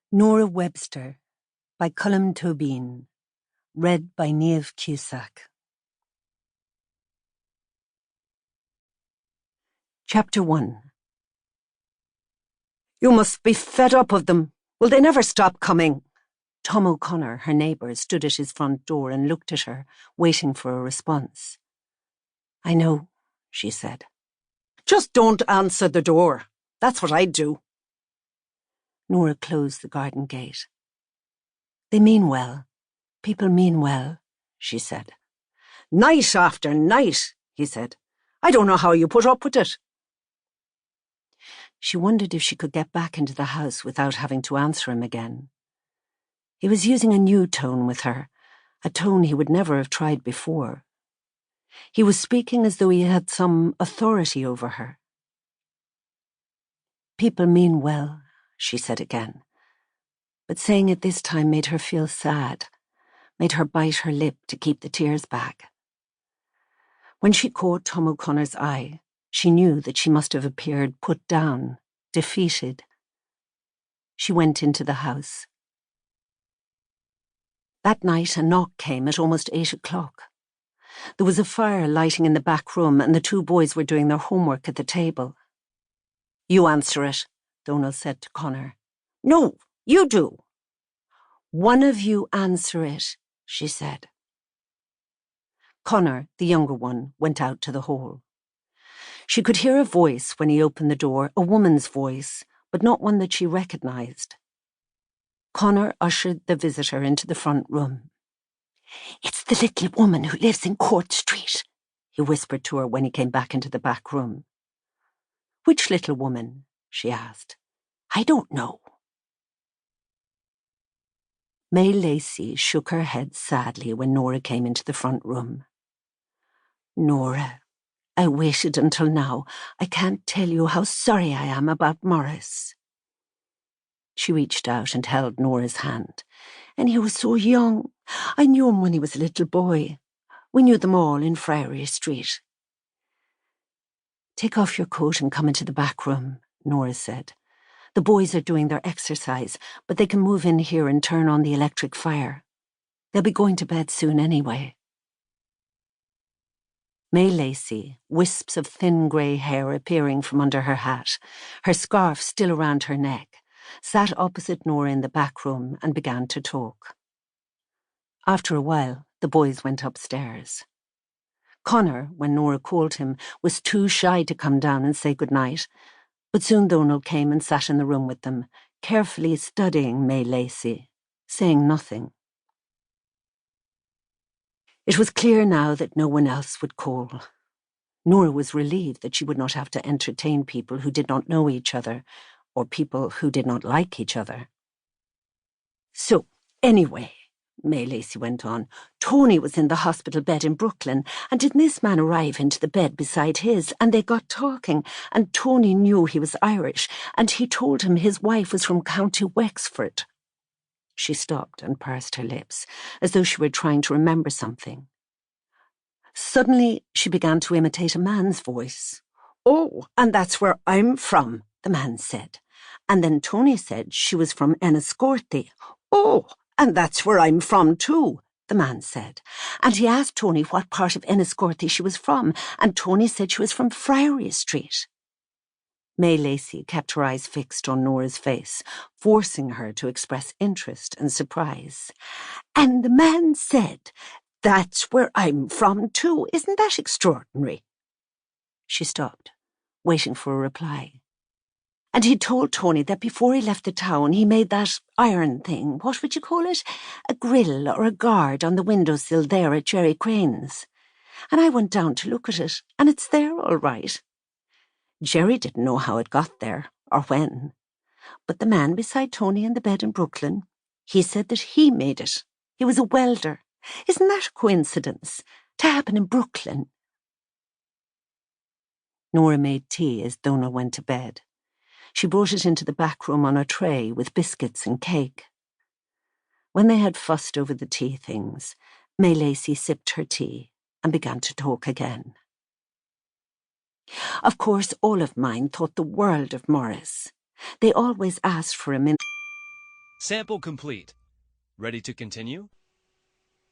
Nora Webster by Colm Tóibín. Read by Niamh Cusack. Chapter 1. "You must be fed up of them. Will they never stop coming?" Tom O'Connor, her neighbour, stood at his front door and looked at her, waiting for a response. "I know," she said. "Just don't answer the door. That's what I'd do." Nora closed the garden gate. "They mean well. People mean well," she said. "Night after night," he said. "I don't know how you put up with it." She wondered if she could get back into the house without having to answer him again. He was using a new tone with her, a tone he would never have tried before. He was speaking as though he had some authority over her. "People mean well," she said again, but saying it this time made her feel sad, made her bite her lip to keep the tears back. When she caught Tom O'Connor's eye, she knew that she must have appeared put down, defeated. She went into the house. That night a knock came at almost 8 o'clock. There was a fire lighting in the back room and the two boys were doing their homework at the table. "You answer it," Donal said to Connor. "No, you do." "One of you answer it," she said. Connor, the younger one, went out to the hall. She could hear a voice when he opened the door, a woman's voice, but not one that she recognised. Connor ushered the visitor into the front room. "It's the little woman who lives in Court Street," he whispered to her when he came back into the back room. "Which little woman?" she asked. "I don't know." May Lacey shook her head sadly when Nora came into the front room. "Nora, I waited until now. I can't tell you how sorry I am about Morris." She reached out and held Nora's hand. "And he was so young. I knew him when he was a little boy. We knew them all in Friary Street." "Take off your coat and come into the back room," Nora said. "The boys are doing their exercise, but they can move in here and turn on the electric fire. They'll be going to bed soon anyway." May Lacey, wisps of thin grey hair appearing from under her hat, her scarf still around her neck, sat opposite Nora in the back room and began to talk. After a while, the boys went upstairs. Connor, when Nora called him, was too shy to come down and say goodnight, but soon Donal came and sat in the room with them, carefully studying May Lacey, saying nothing. It was clear now that no one else would call. Nora was relieved that she would not have to entertain people who did not know each other, or people who did not like each other. "So, anyway," May Lacey went on, "Tony was in the hospital bed in Brooklyn, and didn't this man arrive into the bed beside his, and they got talking, and Tony knew he was Irish, and he told him his wife was from County Wexford." She stopped and pursed her lips, as though she were trying to remember something. Suddenly, she began to imitate a man's voice. "Oh, and that's where I'm from," the man said. And then Tony said she was from Enniscorthy. "Oh, and that's where I'm from too," the man said. And he asked Tony what part of Enniscorthy she was from, and Tony said she was from Friary Street. May Lacey kept her eyes fixed on Nora's face, forcing her to express interest and surprise. "And the man said, 'That's where I'm from too.' Isn't that extraordinary?" She stopped, waiting for a reply. "And he told Tony that before he left the town he made that iron thing, what would you call it? A grill or a guard on the windowsill there at Jerry Crane's. And I went down to look at it, and it's there all right. Jerry didn't know how it got there, or when. But the man beside Tony in the bed in Brooklyn, he said that he made it. He was a welder. Isn't that a coincidence? To happen in Brooklyn?" Nora made tea as Donal went to bed. She brought it into the back room on a tray with biscuits and cake. When they had fussed over the tea things, May Lacey sipped her tea and began to talk again. "Of course, all of mine thought the world of Morris. They always asked for him in..." Sample complete. Ready to continue?